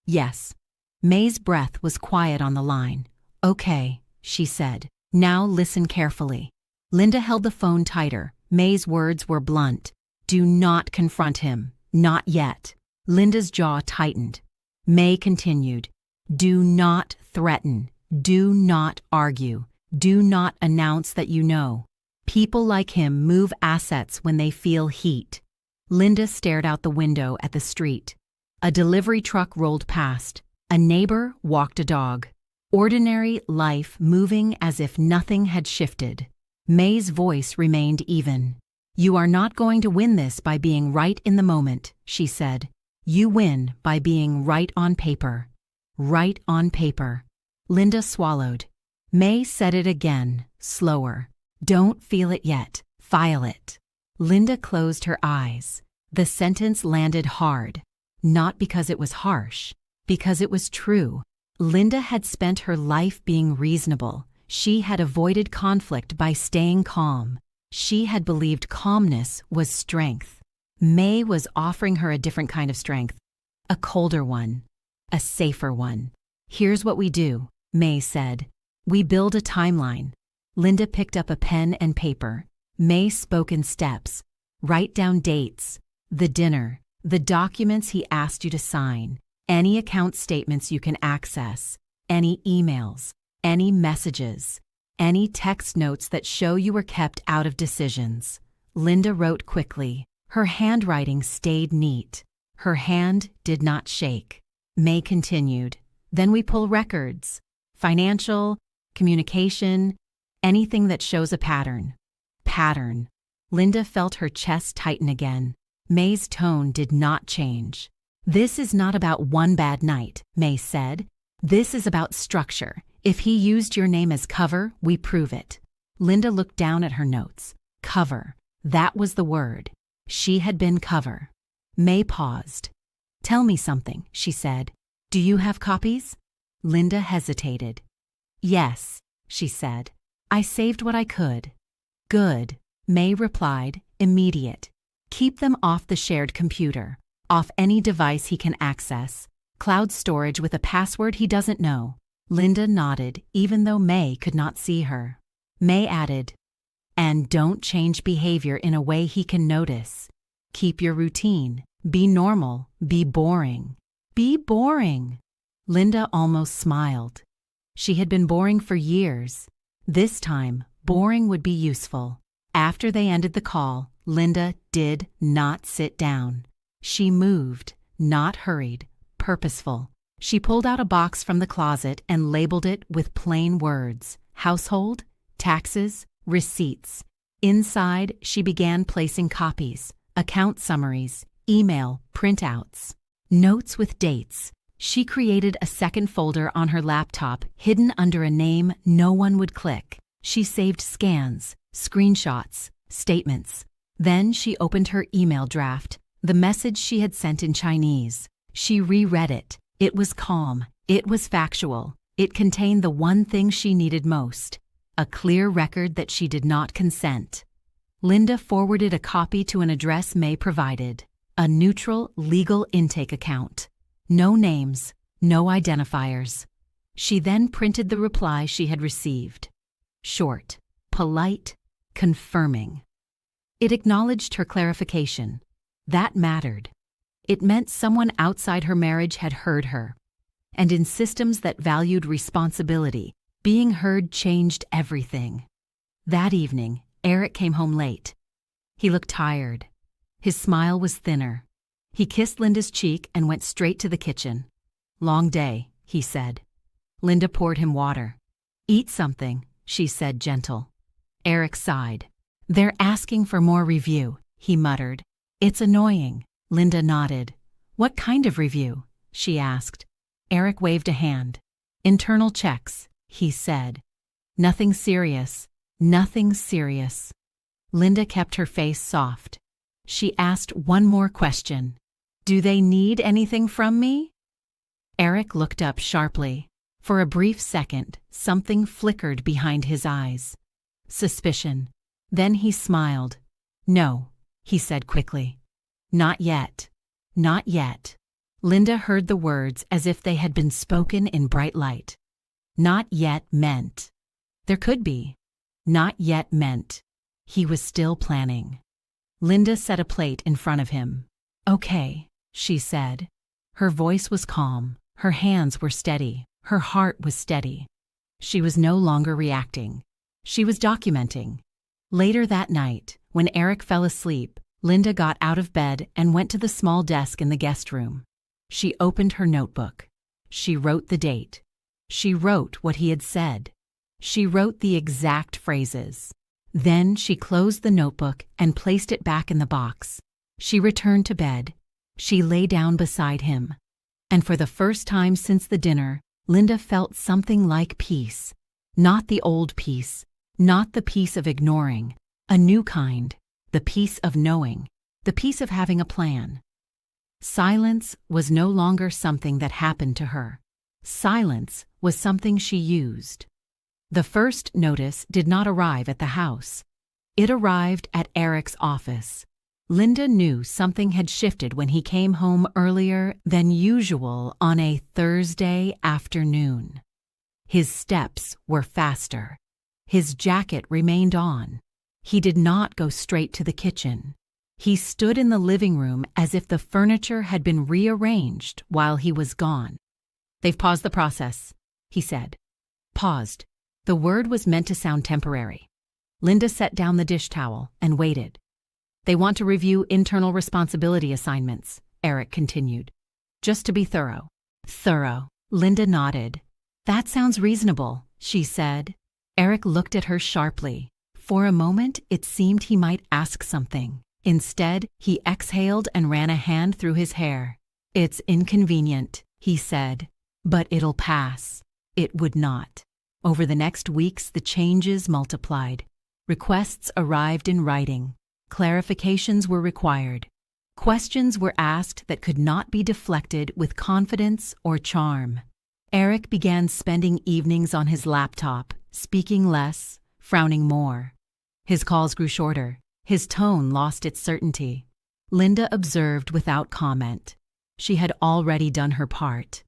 "Yes." May's breath was quiet on the line. "Okay," she said. "Now listen carefully." Linda held the phone tighter. May's words were blunt. "Do not confront him. Not yet." Linda's jaw tightened. May continued. "Do not threaten. Do not argue. Do not announce that you know. People like him move assets when they feel heat." Linda stared out the window at the street. A delivery truck rolled past. A neighbor walked a dog. Ordinary life moving as if nothing had shifted. May's voice remained even. "You are not going to win this by being right in the moment," she said. "You win by being right on paper." Right on paper. Linda swallowed. May said it again, slower. "Don't feel it yet. File it." Linda closed her eyes. The sentence landed hard. Not because it was harsh, because it was true. Linda had spent her life being reasonable. She had avoided conflict by staying calm. She had believed calmness was strength. May was offering her a different kind of strength. A colder one. A safer one. "Here's what we do," May said. "We build a timeline." Linda picked up a pen and paper. May spoke in steps. "Write down dates. The dinner. The documents he asked you to sign. Any account statements you can access. Any emails. Any messages. any text notes that show you were kept out of decisions." Linda wrote quickly. Her handwriting stayed neat. Her hand did not shake. May continued. "Then we pull records. Financial, communication, anything that shows a pattern." Pattern. Linda felt her chest tighten again. May's tone did not change. "This is not about one bad night," May said. "This is about structure. If he used your name as cover, we prove it." Linda looked down at her notes. Cover. That was the word. She had been cover. May paused. "Tell me something," she said. "Do you have copies?" Linda hesitated. "Yes," she said. "I saved what I could." "Good," May replied, immediate. "Keep them off the shared computer, off any device he can access. Cloud storage with a password he doesn't know." Linda nodded, even though May could not see her. May added, "And don't change behavior in a way he can notice. Keep your routine. Be normal. Be boring." Be boring. Linda almost smiled. She had been boring for years. This time, boring would be useful. After they ended the call, Linda did not sit down. She moved, not hurried, purposeful. She pulled out a box from the closet and labeled it with plain words: household, taxes, receipts. Inside, she began placing copies, account summaries, email printouts, notes with dates. She created a second folder on her laptop, hidden under a name no one would click. She saved scans, screenshots, statements. Then she opened her email draft, the message she had sent in Chinese. She reread it. It was calm. It was factual. It contained the one thing she needed most: a clear record that she did not consent. Linda forwarded a copy to an address May provided, a neutral legal intake account. No names, no identifiers. She then printed the reply she had received. Short, polite, confirming. It acknowledged her clarification. That mattered. It meant someone outside her marriage had heard her. And in systems that valued responsibility, being heard changed everything. That evening, Eric came home late. He looked tired. His smile was thinner. He kissed Linda's cheek and went straight to the kitchen. "Long day," he said. Linda poured him water. "Eat something," she said, gentle. Eric sighed. "They're asking for more review," he muttered. "It's annoying." Linda nodded. "What kind of review?" she asked. Eric waved a hand. "Internal checks," he said. "Nothing serious. Nothing serious." Linda kept her face soft. She asked one more question. "Do they need anything from me?" Eric looked up sharply. For a brief second, something flickered behind his eyes. Suspicion. Then he smiled. "No," he said quickly. "Not yet. Not yet." Linda heard the words as if they had been spoken in bright light. Not yet meant there could be. Not yet meant he was still planning. Linda set a plate in front of him. "Okay," she said. Her voice was calm. Her hands were steady. Her heart was steady. She was no longer reacting. She was documenting. Later that night, when Eric fell asleep, Linda got out of bed and went to the small desk in the guest room. She opened her notebook. She wrote the date. She wrote what he had said. She wrote the exact phrases. Then she closed the notebook and placed it back in the box. She returned to bed. She lay down beside him. And for the first time since the dinner, Linda felt something like peace. Not the old peace, not the peace of ignoring, a new kind, the peace of knowing, the peace of having a plan. Silence was no longer something that happened to her. Silence was something she used. The first notice did not arrive at the house. It arrived at Eric's office. Linda knew something had shifted when he came home earlier than usual on a Thursday afternoon. His steps were faster. His jacket remained on. He did not go straight to the kitchen. He stood in the living room as if the furniture had been rearranged while he was gone. "They've paused the process," he said. Paused. The word was meant to sound temporary. Linda set down the dish towel and waited. They want to review internal responsibility assignments, Eric continued. Just to be thorough. Thorough. Linda nodded. That sounds reasonable, she said. Eric looked at her sharply. For a moment, it seemed he might ask something. Instead, he exhaled and ran a hand through his hair. It's inconvenient, he said. But it'll pass. It would not. Over the next weeks, the changes multiplied. Requests arrived in writing. Clarifications were required. Questions were asked that could not be deflected with confidence or charm. Eric began spending evenings on his laptop, speaking less, frowning more. His calls grew shorter. His tone lost its certainty. Linda observed without comment. She had already done her part.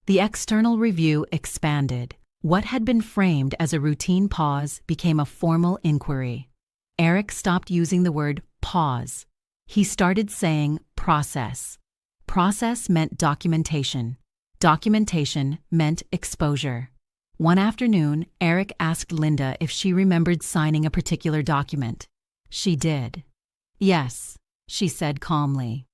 The external review expanded. What had been framed as a routine pause became a formal inquiry. Eric stopped using the word pause. He started saying process. Process meant documentation. Documentation meant exposure. One afternoon, Eric asked Linda if she remembered signing a particular document. She did. Yes, she said calmly.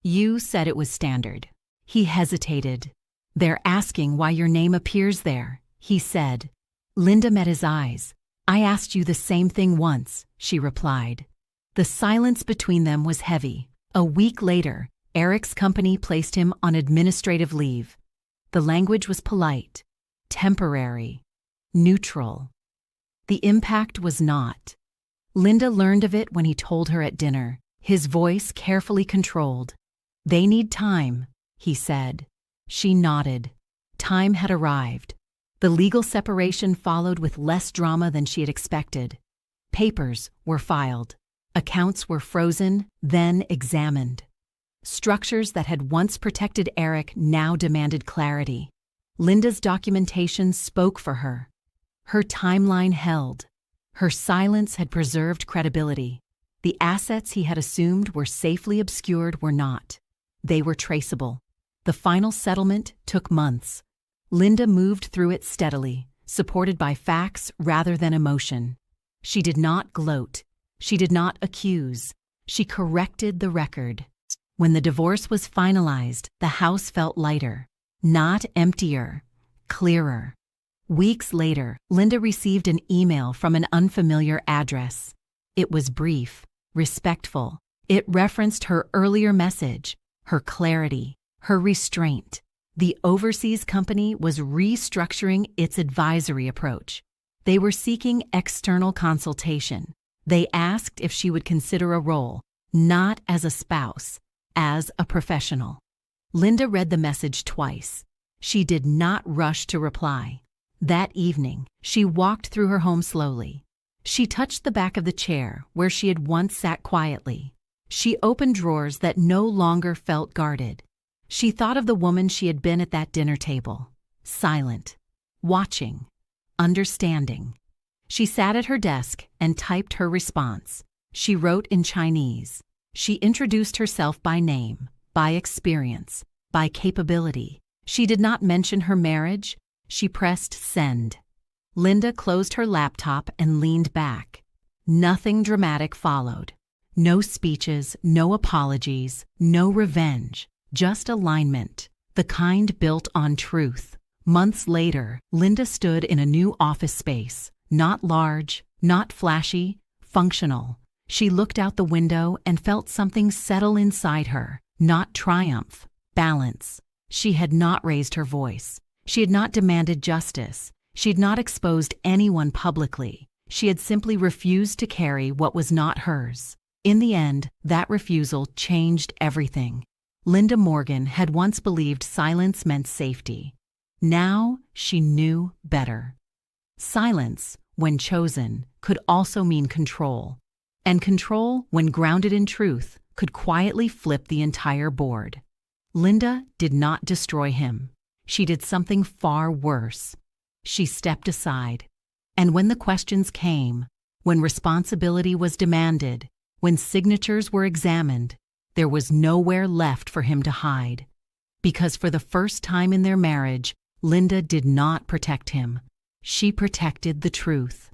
You said it was standard. He hesitated. They're asking why your name appears there, he said. Linda met his eyes. I asked you the same thing once, she replied. The silence between them was heavy. A week later, Eric's company placed him on administrative leave. The language was polite, temporary, neutral. The impact was not. Linda learned of it when he told her at dinner, his voice carefully controlled. They need time, he said. She nodded. Time had arrived. The legal separation followed with less drama than she had expected. Papers were filed. Accounts were frozen, then examined. Structures that had once protected Eric now demanded clarity. Linda's documentation spoke for her. Her timeline held. Her silence had preserved credibility. The assets he had assumed were safely obscured were not. They were traceable. The final settlement took months. Linda moved through it steadily, supported by facts rather than emotion. She did not gloat. She did not accuse. She corrected the record. When the divorce was finalized, the house felt lighter, not emptier, clearer. Weeks later, Linda received an email from an unfamiliar address. It was brief, respectful. It referenced her earlier message, her clarity, her restraint. The overseas company was restructuring its advisory approach. They were seeking external consultation. They asked if she would consider a role, not as a spouse, as a professional. Linda read the message twice. She did not rush to reply. That evening, she walked through her home slowly. She touched the back of the chair where she had once sat quietly. She opened drawers that no longer felt guarded. She thought of the woman she had been at that dinner table, silent, watching, understanding. She sat at her desk and typed her response. She wrote in Chinese. She introduced herself by name, by experience, by capability. She did not mention her marriage. She pressed send. Linda closed her laptop and leaned back. Nothing dramatic followed. No speeches, no apologies, no revenge, just alignment, the kind built on truth. Months later, Linda stood in a new office space, not large, not flashy, functional. She looked out the window and felt something settle inside her, not triumph, balance. She had not raised her voice. She had not demanded justice. She had not exposed anyone publicly. She had simply refused to carry what was not hers. In the end, that refusal changed everything. Linda Morgan had once believed silence meant safety. Now she knew better. Silence, when chosen, could also mean control. And control, when grounded in truth, could quietly flip the entire board. Linda did not destroy him. She did something far worse. She stepped aside. And when the questions came, when responsibility was demanded, when signatures were examined, there was nowhere left for him to hide. Because for the first time in their marriage, Linda did not protect him. she protected the truth.